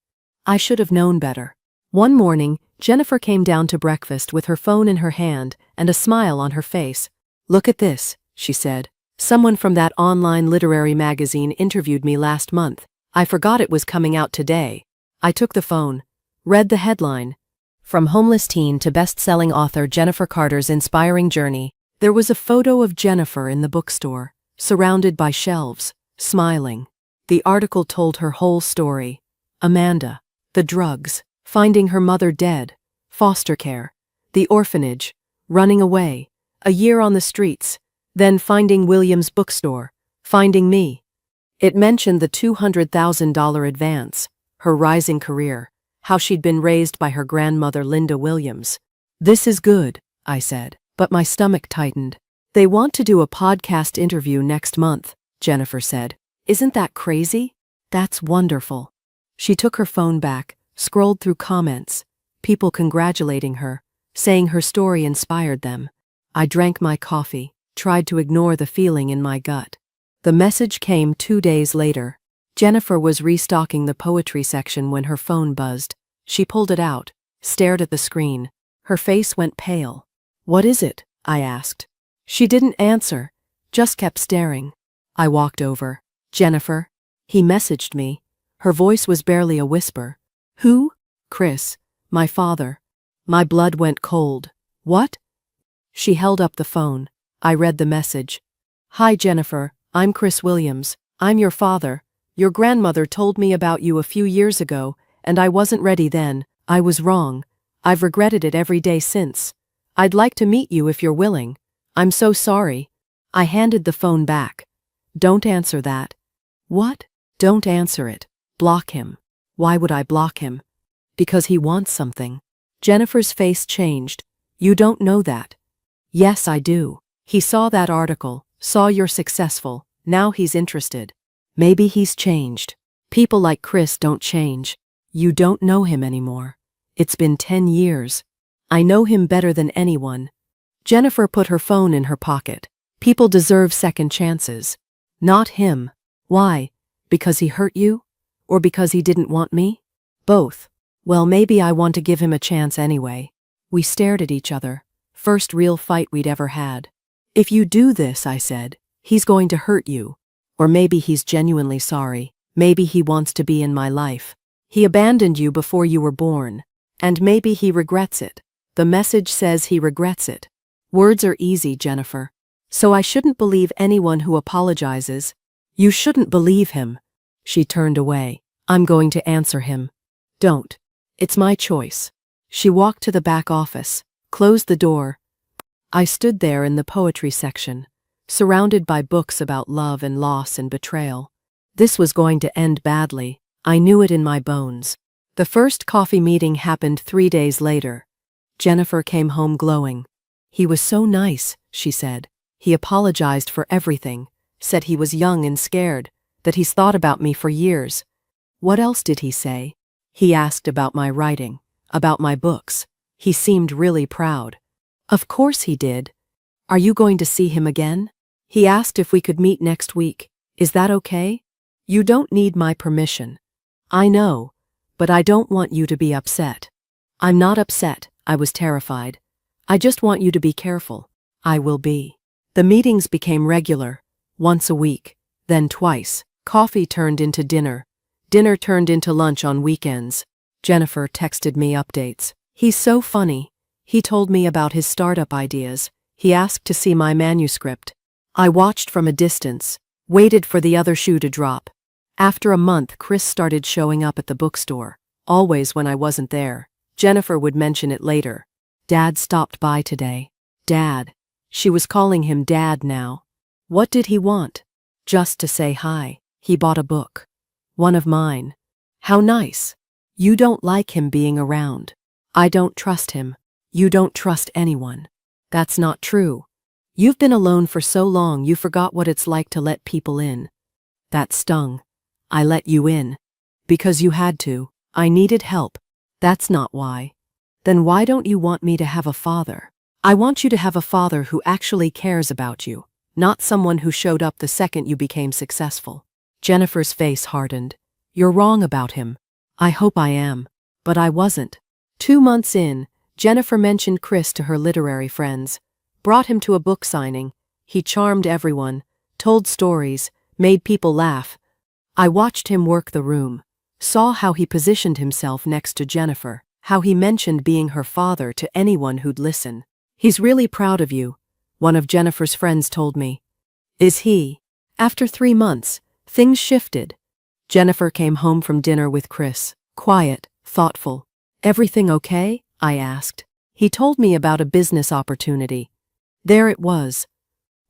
A: I should have known better. One morning, Jennifer came down to breakfast with her phone in her hand and a smile on her face. Look at this, she said. Someone from that online literary magazine interviewed me last month. I forgot it was coming out today. I took the phone, read the headline. From homeless teen to best-selling author Jennifer Carter's inspiring journey. There was a photo of Jennifer in the bookstore, surrounded by shelves, smiling. The article told her whole story. Amanda, the drugs, finding her mother dead, foster care, the orphanage, running away, a year on the streets, then finding Williams' bookstore, finding me. It mentioned the $200,000 advance, her rising career, how she'd been raised by her grandmother Linda Williams. This is good, I said, but my stomach tightened. They want to do a podcast interview next month, Jennifer said. Isn't that crazy? That's wonderful. She took her phone back, scrolled through comments, people congratulating her, saying her story inspired them. I drank my coffee, tried to ignore the feeling in my gut. The message came 2 days later. Jennifer was restocking the poetry section when her phone buzzed. She pulled it out, stared at the screen. Her face went pale. What is it? I asked. She didn't answer, just kept staring. I walked over. Jennifer. He messaged me. Her voice was barely a whisper. Who? Chris. My father. My blood went cold. What? She held up the phone. I read the message. Hi Jennifer, I'm Chris Williams. I'm your father. Your grandmother told me about you a few years ago, and I wasn't ready then. I was wrong. I've regretted it every day since. I'd like to meet you if you're willing. I'm so sorry. I handed the phone back. Don't answer that. What? Don't answer it. Block him. Why would I block him? Because he wants something. Jennifer's face changed. You don't know that. Yes, I do. He saw that article, saw you're successful. Now he's interested. Maybe he's changed. People like Chris don't change. You don't know him anymore. It's been 10 years. I know him better than anyone. Jennifer put her phone in her pocket. People deserve second chances. Not him. Why? Because he hurt you? Or because he didn't want me? Both. Well, maybe I want to give him a chance anyway. We stared at each other. First real fight we'd ever had. If you do this, I said, he's going to hurt you. Or maybe he's genuinely sorry. Maybe he wants to be in my life. He abandoned you before you were born. And maybe he regrets it. The message says he regrets it. Words are easy, Jennifer. So I shouldn't believe anyone who apologizes. You shouldn't believe him. She turned away. I'm going to answer him. Don't. It's my choice. She walked to the back office, closed the door. I stood there in the poetry section, surrounded by books about love and loss and betrayal. This was going to end badly. I knew it in my bones. The first coffee meeting happened 3 days later. Jennifer came home glowing. He was so nice, she said. He apologized for everything, said he was young and scared, that he's thought about me for years. What else did he say? He asked about my writing, about my books. He seemed really proud. Of course he did. Are you going to see him again? He asked if we could meet next week. Is that okay? You don't need my permission. I know, but I don't want you to be upset. I'm not upset, I was terrified. I just want you to be careful. I will be. The meetings became regular, once a week, then twice. Coffee turned into dinner. Dinner turned into lunch on weekends. Jennifer texted me updates. He's so funny. He told me about his startup ideas. He asked to see my manuscript. I watched from a distance, waited for the other shoe to drop. After a month, Chris started showing up at the bookstore, always when I wasn't there. Jennifer would mention it later. Dad stopped by today. Dad. She was calling him Dad now. What did he want? Just to say hi. He bought a book. One of mine. How nice. You don't like him being around. I don't trust him. You don't trust anyone. That's not true. You've been alone for so long you forgot what it's like to let people in. That stung. I let you in. Because you had to. I needed help. That's not why. Then why don't you want me to have a father? I want you to have a father who actually cares about you, not someone who showed up the second you became successful. Jennifer's face hardened. You're wrong about him. I hope I am. But I wasn't. 2 months in, Jennifer mentioned Chris to her literary friends, brought him to a book signing. He charmed everyone, told stories, made people laugh. I watched him work the room, saw how he positioned himself next to Jennifer, how he mentioned being her father to anyone who'd listen. He's really proud of you, one of Jennifer's friends told me. Is he? After 3 months, things shifted. Jennifer came home from dinner with Chris, quiet, thoughtful. Everything okay? I asked. He told me about a business opportunity. There it was.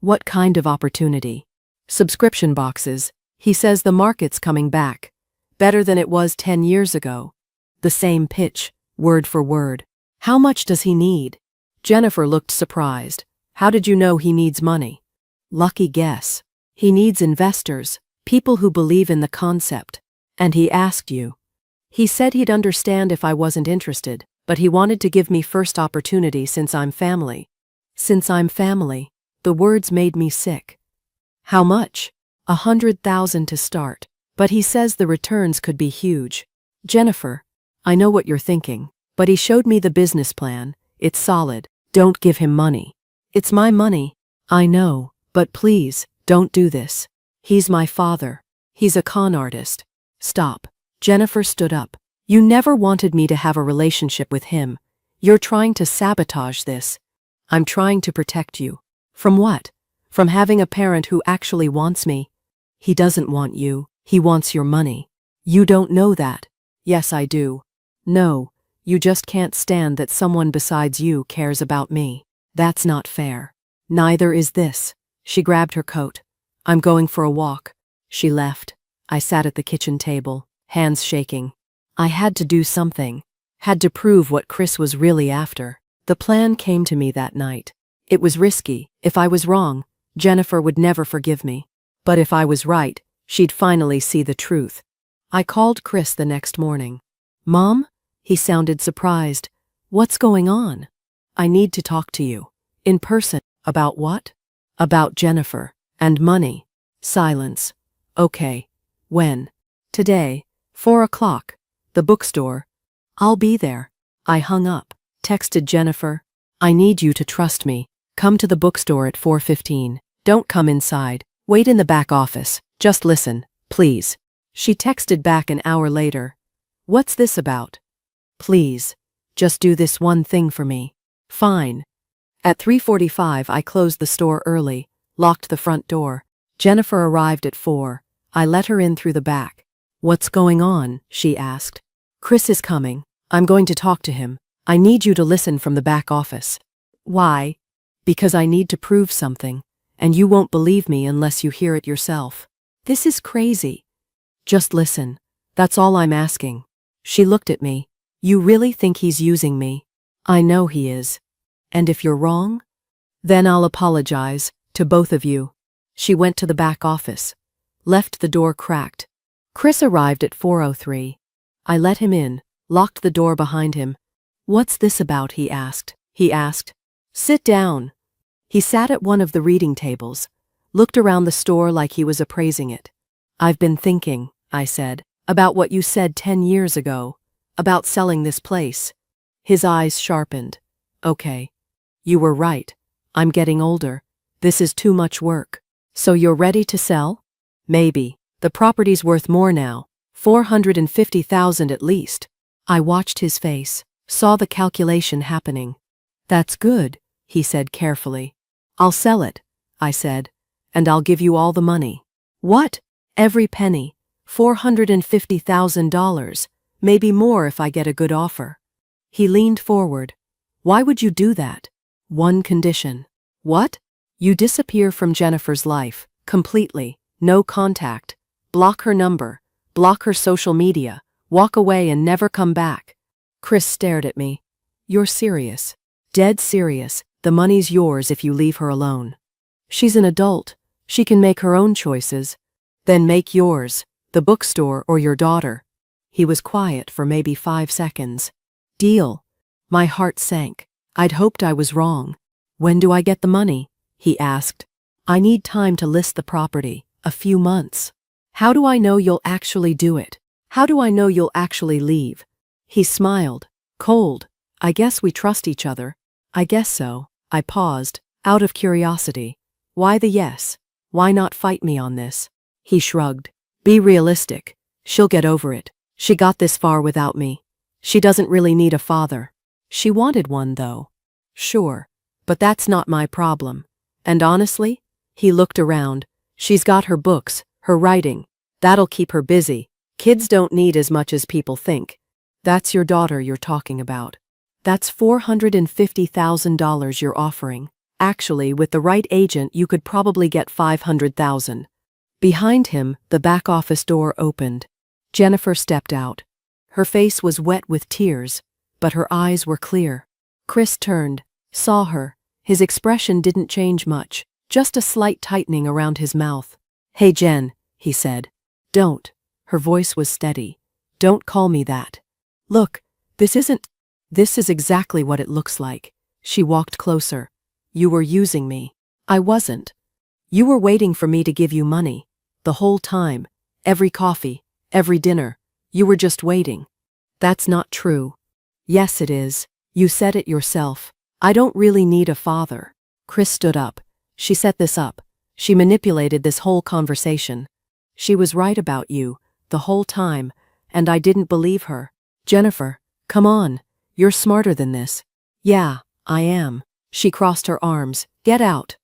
A: What kind of opportunity? Subscription boxes. He says the market's coming back. Better than it was 10 years ago. The same pitch, word for word. How much does he need? Jennifer looked surprised. How did you know he needs money? Lucky guess. He needs investors, people who believe in the concept. And he asked you. He said he'd understand if I wasn't interested, but he wanted to give me first opportunity since I'm family. Since I'm family. The words made me sick. How much? 100,000 to start. But he says the returns could be huge. Jennifer, I know what you're thinking, but he showed me the business plan. It's solid. Don't give him money. It's my money. I know, but please, don't do this. He's my father. He's a con artist. Stop. Jennifer stood up. You never wanted me to have a relationship with him. You're trying to sabotage this. I'm trying to protect you. From what? From having a parent who actually wants me. He doesn't want you. He wants your money. You don't know that. Yes, I do. No, you just can't stand that someone besides you cares about me. That's not fair. Neither is this. She grabbed her coat. I'm going for a walk. She left. I sat at the kitchen table, hands shaking. I had to do something. Had to prove what Chris was really after. The plan came to me that night. It was risky. If I was wrong, Jennifer would never forgive me. But if I was right, she'd finally see the truth. I called Chris the next morning. Mom? He sounded surprised. What's going on? I need to talk to you. In person. About what? About Jennifer. And money. Silence. Okay. When? Today. 4 o'clock. The bookstore. I'll be there. I hung up. Texted Jennifer. I need you to trust me. Come to the bookstore at 4:15. Don't come inside. Wait in the back office. Just listen, please. She texted back an hour later. What's this about? Please. Just do this one thing for me. Fine. At 3:45 I closed the store early, locked the front door. Jennifer arrived at 4. I let her in through the back. "What's going on?" she asked. "Chris is coming. I'm going to talk to him. I need you to listen from the back office." "Why?" "Because I need to prove something, and you won't believe me unless you hear it yourself." "This is crazy." "Just listen. That's all I'm asking." She looked at me. "You really think he's using me?" "I know he is. And if you're wrong? Then I'll apologize, to both of you." She went to the back office. Left the door cracked. Chris arrived at 4:03. I let him in, locked the door behind him. "What's this about?" he asked. "Sit down." He sat at one of the reading tables, looked around the store like he was appraising it. "I've been thinking," I said, "about what you said 10 years ago, about selling this place." His eyes sharpened. "Okay. You were right. I'm getting older. This is too much work. So you're ready to sell?" "Maybe. The property's worth more now. 450,000 at least." I watched his face, saw the calculation happening. "That's good," he said carefully. "I'll sell it," I said, "and I'll give you all the money." "What?" "Every penny. $450,000, maybe more if I get a good offer." He leaned forward. "Why would you do that?" "One condition." "What?" "You disappear from Jennifer's life, completely, no contact. Block her number, block her social media, walk away and never come back." Chris stared at me. "You're serious?" "Dead serious. The money's yours if you leave her alone. She's an adult. She can make her own choices." "Then make yours, the bookstore or your daughter." He was quiet for maybe 5 seconds. "Deal." My heart sank. I'd hoped I was wrong. "When do I get the money?" he asked. "I need time to list the property, a few months." "How do I know you'll actually do it? How do I know you'll actually leave?" He smiled. "Cold. I guess we trust each other." "I guess so." I paused, out of curiosity. "Why the yes? Why not fight me on this?" He shrugged. "Be realistic. She'll get over it. She got this far without me. She doesn't really need a father." "She wanted one, though." "Sure. But that's not my problem. And honestly," he looked around, "she's got her books, her writing. That'll keep her busy. Kids don't need as much as people think." "That's your daughter you're talking about." "That's $450,000 you're offering. Actually, with the right agent you could probably get $500,000. Behind him, the back office door opened. Jennifer stepped out. Her face was wet with tears, but her eyes were clear. Chris turned, saw her. His expression didn't change much, just a slight tightening around his mouth. "Hey Jen," he said. "Don't." Her voice was steady. "Don't call me that. Look, this is exactly what it looks like." She walked closer. "You were using me." "I wasn't. You were waiting for me to give you money. The whole time. Every coffee. Every dinner. You were just waiting." "That's not true." "Yes, it is. You said it yourself. I don't really need a father." Chris stood up. "She set this up. She manipulated this whole conversation. She was right about you, the whole time, and I didn't believe her." "Jennifer, come on. You're smarter than this." "Yeah, I am." She crossed her arms. "Get out."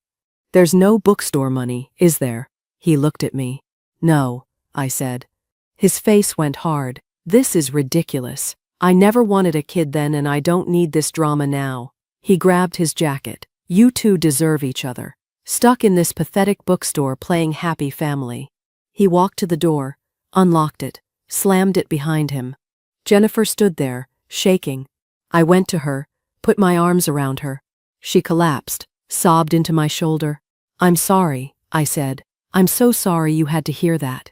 A: "There's no bookstore money, is there?" He looked at me. "No," I said. His face went hard. "This is ridiculous. I never wanted a kid then and I don't need this drama now." He grabbed his jacket. "You two deserve each other. Stuck in this pathetic bookstore playing happy family." He walked to the door, unlocked it, slammed it behind him. Jennifer stood there, shaking. I went to her, put my arms around her. She collapsed, sobbed into my shoulder. "I'm sorry," I said. "I'm so sorry you had to hear that.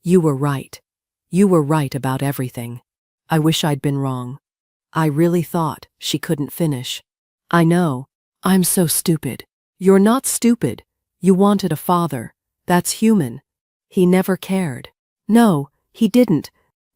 A: You were right. You were right about everything. I wish I'd been wrong." I really thought she couldn't finish. "I know. I'm so stupid." "You're not stupid. You wanted a father. That's human." "He never cared." "No, he didn't."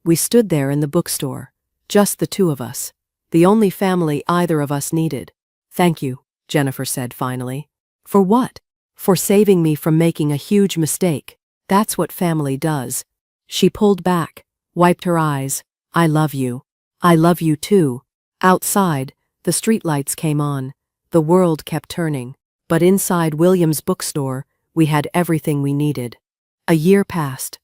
A: We stood there in the bookstore, just the two of us, the only family either of us needed. "Thank you," Jennifer said finally. "For what?" "For saving me from making a huge mistake. That's what family does." She pulled back, wiped her eyes. "I love you." "I love you too." Outside, the streetlights came on. The world kept turning. But inside William's bookstore, We had everything we needed. A year passed.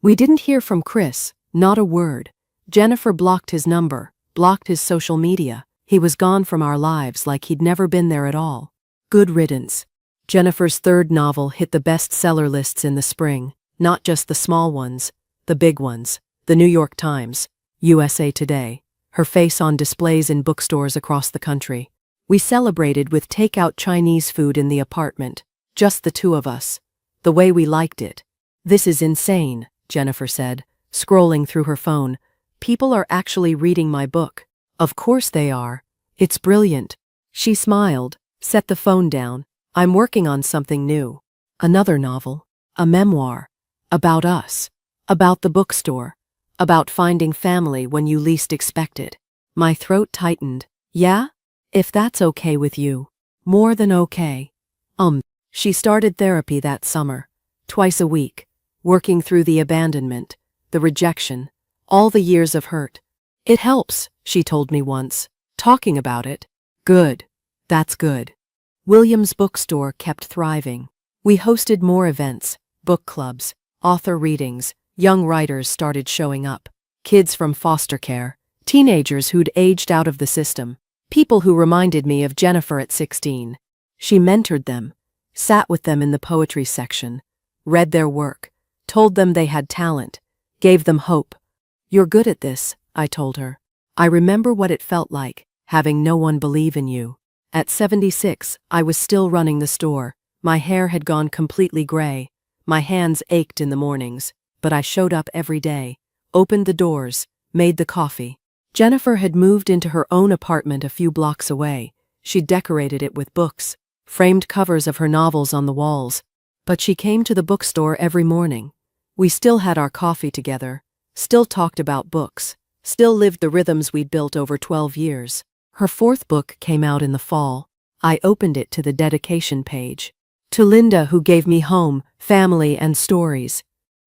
A: We didn't hear from Chris, not a word. Jennifer blocked his number, blocked his social media. He was gone from our lives like he'd never been there at all. Good riddance. Jennifer's third novel hit the bestseller lists in the spring, not just the small ones, the big ones. The New York Times, USA Today, her face on displays in bookstores across the country. We celebrated with takeout Chinese food in the apartment, just the two of us, the way we liked it. This is insane, Jennifer said, scrolling through her phone. People are actually reading my book. Of course they are. It's brilliant. She smiled, set the phone down. I'm working on something new. Another novel, a memoir, about us, about the bookstore, about finding family when you least expect it. My throat tightened. Yeah? If that's okay with you. More than okay. She started therapy that summer, twice a week, working through the abandonment, the rejection, all the years of hurt. It helps, she told me once. Talking about it. Good. That's good. Williams Bookstore kept thriving. We hosted more events, book clubs, author readings. Young writers started showing up. Kids from foster care, teenagers who'd aged out of the system, people who reminded me of Jennifer at 16. She mentored them, sat with them in the poetry section, read their work, told them they had talent, gave them hope. You're good at this, I told her. I remember what it felt like, having no one believe in you. At 76, I was still running the store. My hair had gone completely gray. My hands ached in the mornings, but I showed up every day, opened the doors, made the coffee. Jennifer had moved into her own apartment a few blocks away. She decorated it with books, framed covers of her novels on the walls. But she came to the bookstore every morning. We still had our coffee together, still talked about books, still lived the rhythms we'd built over 12 years. Her fourth book came out in the fall. I opened it to the dedication page. To Linda, who gave me home, family, and stories.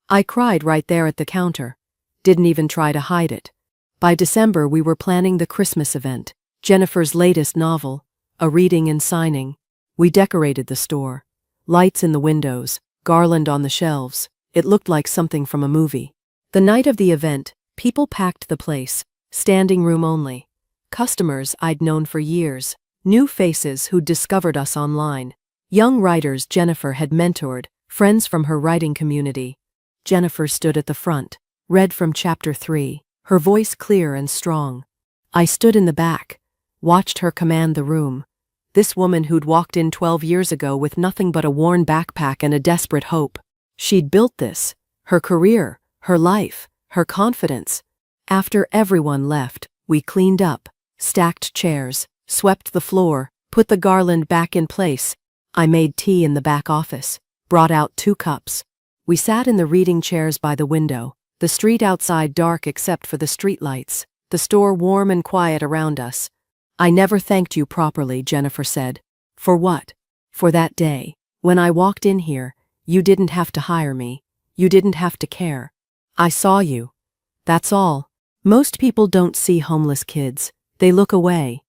A: I cried right there at the counter. Didn't even try to hide it. By December, we were planning the Christmas event, Jennifer's latest novel, a reading and signing. We decorated the store. Lights in the windows, garland on the shelves. It looked like something from a movie. The night of the event, people packed the place, standing room only. Customers I'd known for years, new faces who'd discovered us online, young writers Jennifer had mentored, friends from her writing community. Jennifer stood at the front, read from chapter 3, her voice clear and strong. I stood in the back, watched her command the room. This woman who'd walked in 12 years ago with nothing but a worn backpack and a desperate hope. She'd built this, her career, her life, her confidence. After everyone left, we cleaned up, stacked chairs, swept the floor, put the garland back in place. I made tea in the back office, brought out 2 cups. We sat in the reading chairs by the window, the street outside dark except for the streetlights, the store warm and quiet around us. I never thanked you properly, Jennifer said. For what? For that day. When I walked in here, you didn't have to hire me. You didn't have to care. I saw you. That's all. Most people don't see homeless kids. They look away.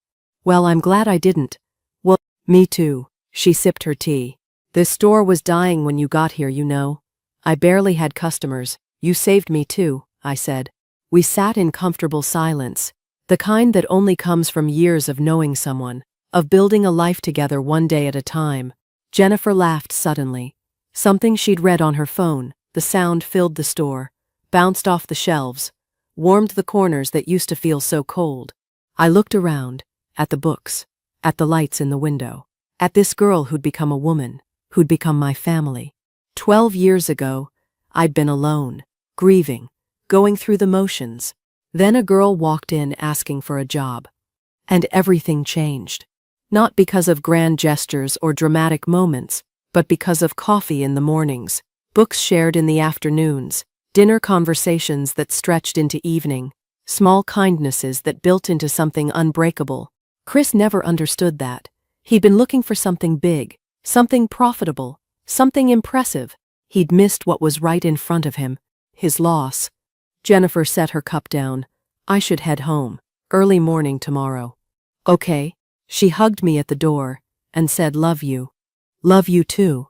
A: Well, I'm glad I didn't. Well, me too. She sipped her tea. This store was dying when you got here, you know. I barely had customers. You saved me too, I said. We sat in comfortable silence, the kind that only comes from years of knowing someone, of building a life together one day at a time. Jennifer laughed suddenly. Something she'd read on her phone, the sound filled the store, bounced off the shelves, warmed the corners that used to feel so cold. I looked around, at the books, at the lights in the window, at this girl who'd become a woman, who'd become my family. 12 years ago, I'd been alone, grieving, going through the motions. Then a girl walked in asking for a job. And everything changed. Not because of grand gestures or dramatic moments, but because of coffee in the mornings, books shared in the afternoons, dinner conversations that stretched into evening, small kindnesses that built into something unbreakable. Chris never understood that. He'd been looking for something big, something profitable, something impressive. He'd missed what was right in front of him, his loss. Jennifer set her cup down. I should head home, early morning tomorrow. Okay. She hugged me at the door and said, "Love you." "Love you too."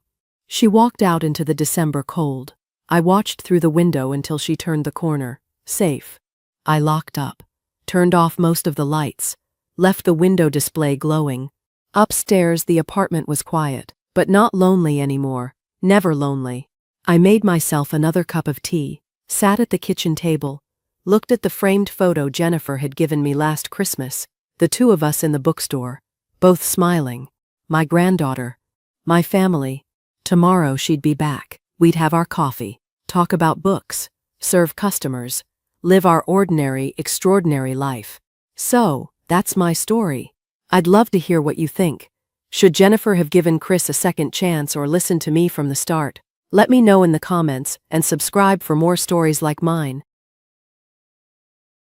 A: She walked out into the December cold. I watched through the window until she turned the corner. Safe. I locked up, turned off most of the lights, left the window display glowing. Upstairs, the apartment was quiet, but not lonely anymore. Never lonely. I made myself another cup of tea, sat at the kitchen table, looked at the framed photo Jennifer had given me last Christmas, the two of us in the bookstore, both smiling. My granddaughter. My family. Tomorrow she'd be back. We'd have our coffee, talk about books, serve customers, live our ordinary, extraordinary life. So, that's my story. I'd love to hear what you think. Should Jennifer have given Chris a second chance or listened to me from the start? Let me know in the comments and subscribe for more stories like mine.